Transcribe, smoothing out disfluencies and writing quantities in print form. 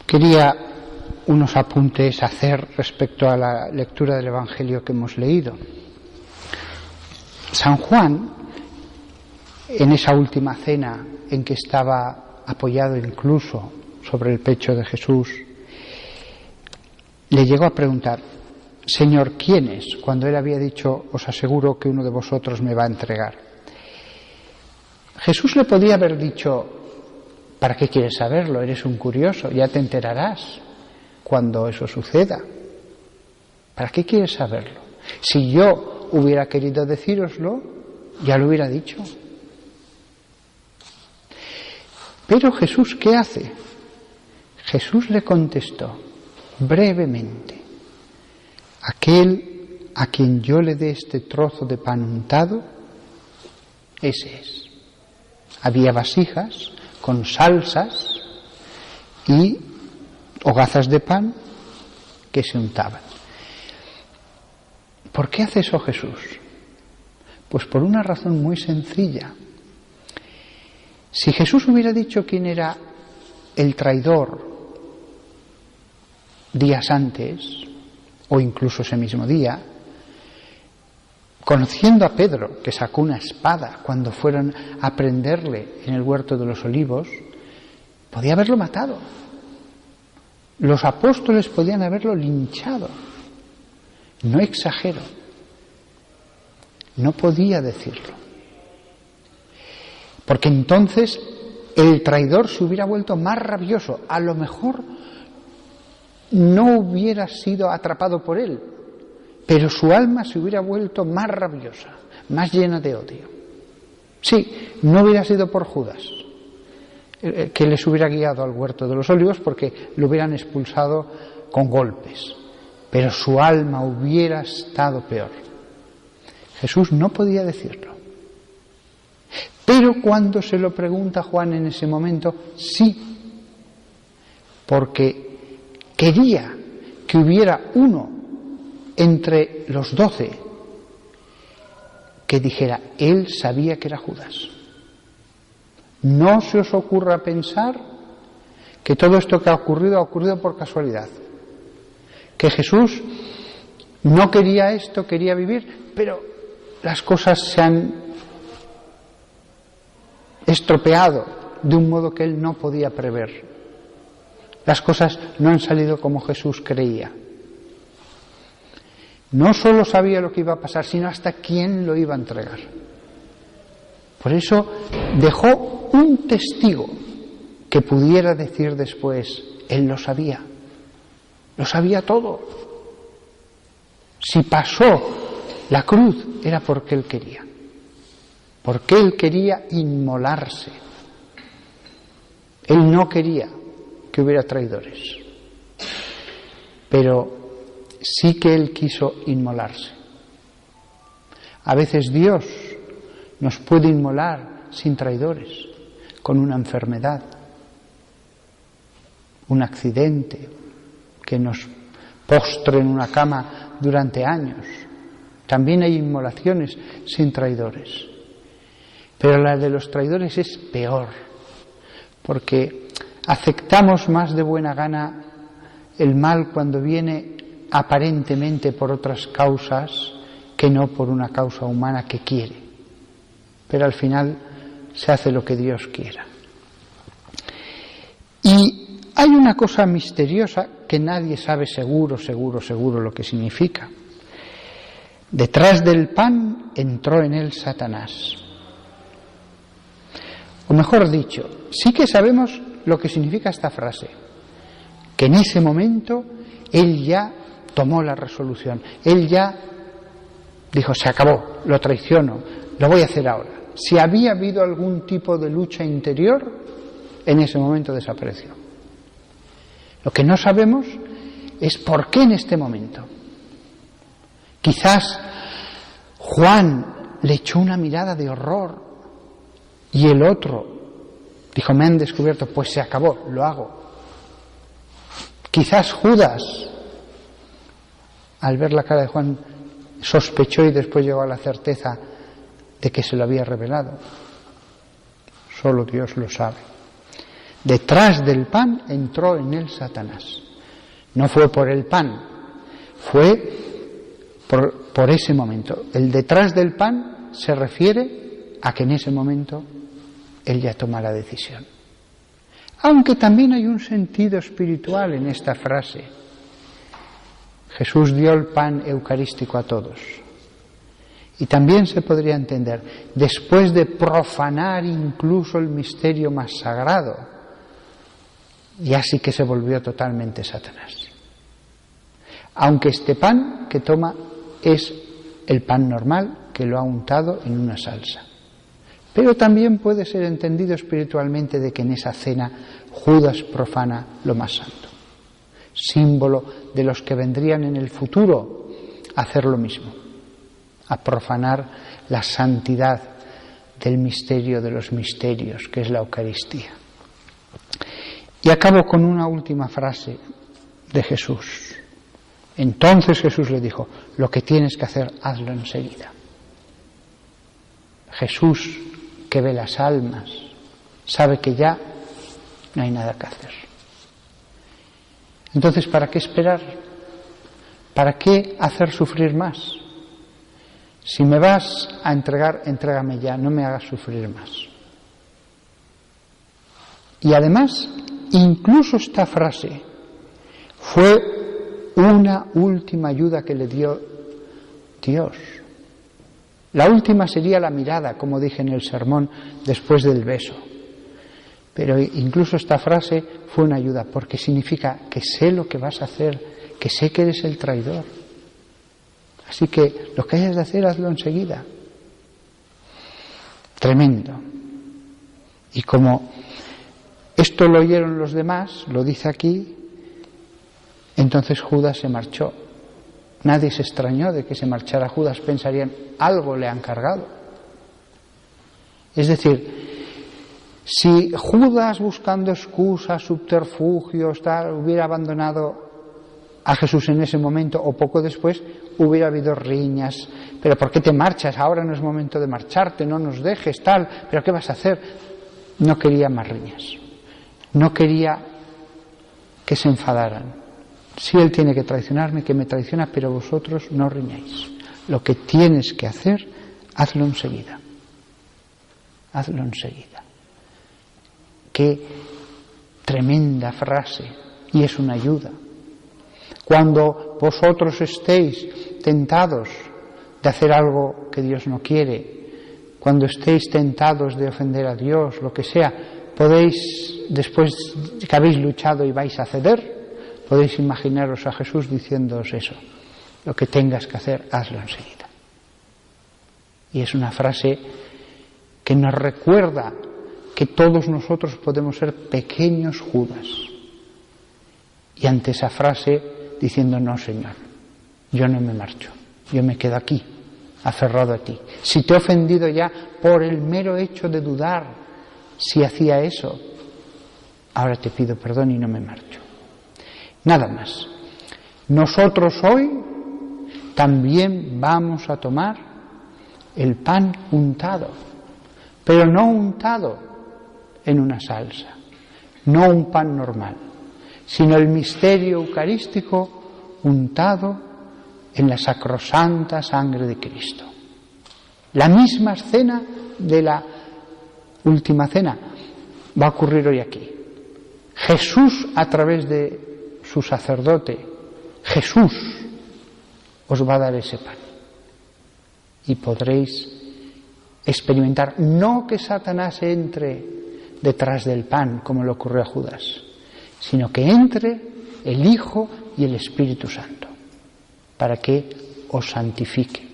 Quería unos apuntes hacer respecto a la lectura del Evangelio que hemos leído. San Juan, en esa última cena en que estaba apoyado incluso sobre el pecho de Jesús, le llegó a preguntar: Señor, ¿quién es? Cuando él había dicho: os aseguro que uno de vosotros me va a entregar. Jesús le podía haber dicho: ¿para qué quieres saberlo? Eres un curioso, ya te enterarás cuando eso suceda. ¿Para qué quieres saberlo? Si yo hubiera querido decíroslo, ya lo hubiera dicho. Pero Jesús, ¿qué hace? Jesús le contestó brevemente: aquel a quien yo le dé este trozo de pan untado, ese es. Había vasijas con salsas y hogazas de pan que se untaban. ¿Por qué hace eso Jesús? Pues por una razón muy sencilla. Si Jesús hubiera dicho quién era el traidor días antes, o incluso ese mismo día, conociendo a Pedro, que sacó una espada cuando fueron a prenderle en el huerto de los Olivos, podía haberlo matado. Los apóstoles podían haberlo linchado. No exagero. No podía decirlo. Porque entonces el traidor se hubiera vuelto más rabioso. A lo mejor no hubiera sido atrapado por él, pero su alma se hubiera vuelto más rabiosa, más llena de odio. Sí, no hubiera sido por Judas, que les hubiera guiado al huerto de los Olivos, porque lo hubieran expulsado con golpes, pero su alma hubiera estado peor. Jesús no podía decirlo. Pero cuando se lo pregunta Juan en ese momento, sí, porque quería que hubiera uno entre los 12 que dijera: él sabía que era Judas. No se os ocurra pensar que todo esto que ha ocurrido por casualidad, que Jesús no quería esto, quería vivir, pero las cosas se han estropeado de un modo que él no podía prever. Las cosas no han salido como Jesús creía. No solo sabía lo que iba a pasar, sino hasta quién lo iba a entregar. Por eso dejó un testigo que pudiera decir después: él lo sabía todo. Si pasó la cruz era porque él quería inmolarse. Él no quería que hubiera traidores, pero sí que él quiso inmolarse. A veces Dios nos puede inmolar sin traidores, con una enfermedad, un accidente que nos postre en una cama durante años. También hay inmolaciones sin traidores, pero la de los traidores es peor, porque aceptamos más de buena gana el mal cuando viene aparentemente por otras causas que no por una causa humana que quiere, pero al final se hace lo que Dios quiera. Y hay una cosa misteriosa que nadie sabe seguro lo que significa. Detrás del pan entró en él Satanás. O mejor dicho, sí que sabemos lo que significa esta frase, que en ese momento él ya tomó la resolución, él ya dijo: se acabó, lo traiciono, lo voy a hacer ahora. Si había habido algún tipo de lucha interior, en ese momento desapareció. Lo que no sabemos es por qué en este momento. Quizás Juan le echó una mirada de horror y el otro dijo: me han descubierto, pues se acabó, lo hago. Quizás Judas, al ver la cara de Juan, sospechó y después llegó a la certeza de que se lo había revelado. Solo Dios lo sabe. Detrás del pan entró en él Satanás. No fue por el pan, fue por ese momento. El detrás del pan se refiere a que en ese momento él ya toma la decisión. Aunque también hay un sentido espiritual en esta frase. Jesús dio el pan eucarístico a todos. Y también se podría entender, después de profanar incluso el misterio más sagrado, ya sí que se volvió totalmente Satanás. Aunque este pan que toma es el pan normal, que lo ha untado en una salsa. Pero también puede ser entendido espiritualmente de que en esa cena Judas profana lo más santo, símbolo de los que vendrían en el futuro a hacer lo mismo, a profanar la santidad del misterio de los misterios, que es la Eucaristía. Y acabo con una última frase de Jesús. Entonces Jesús le dijo, lo que tienes que hacer, hazlo enseguida. Jesús, que ve las almas, sabe que ya no hay nada que hacer. Entonces, ¿para qué esperar? ¿Para qué hacer sufrir más? Si me vas a entregar, entrégame ya, no me hagas sufrir más. Y además, incluso esta frase fue una última ayuda que le dio Dios. La última sería la mirada, como dije en el sermón, después del beso. Pero incluso esta frase fue una ayuda, porque significa que sé lo que vas a hacer, que sé que eres el traidor. Así que lo que hayas de hacer, hazlo enseguida. Tremendo. Y como esto lo oyeron los demás, lo dice aquí, entonces Judas se marchó. Nadie se extrañó de que se marchara Judas, pensarían, algo le han cargado. Es decir, si Judas, buscando excusas, subterfugios, hubiera abandonado a Jesús en ese momento o poco después, hubiera habido riñas. ¿Pero por qué te marchas? Ahora no es momento de marcharte, no nos dejes, tal. ¿Pero qué vas a hacer? No quería más riñas. No quería que se enfadaran. Si él tiene que traicionarme, que me traiciona, pero vosotros no riñáis. Lo que tienes que hacer, hazlo enseguida. Hazlo enseguida. Qué tremenda frase, y es una ayuda. Cuando vosotros estéis tentados de hacer algo que Dios no quiere, cuando estéis tentados de ofender a Dios, lo que sea, podéis, después que habéis luchado y vais a ceder, podéis imaginaros a Jesús diciéndoos eso. Lo que tengas que hacer, hazlo enseguida. Y es una frase que nos recuerda que todos nosotros podemos ser pequeños Judas. Y ante esa frase diciendo, no, Señor, yo no me marcho, yo me quedo aquí, aferrado a ti. Si te he ofendido ya por el mero hecho de dudar si hacía eso, ahora te pido perdón y no me marcho. Nada más. Nosotros hoy también vamos a tomar el pan untado, pero no untado en una salsa, no un pan normal, sino el misterio eucarístico untado en la sacrosanta sangre de Cristo. La misma escena de la última cena va a ocurrir hoy aquí. Jesús, a través de su sacerdote, Jesús os va a dar ese pan. Y podréis experimentar, no que Satanás entre detrás del pan, como le ocurrió a Judas, sino que entre el Hijo y el Espíritu Santo, para que os santifique.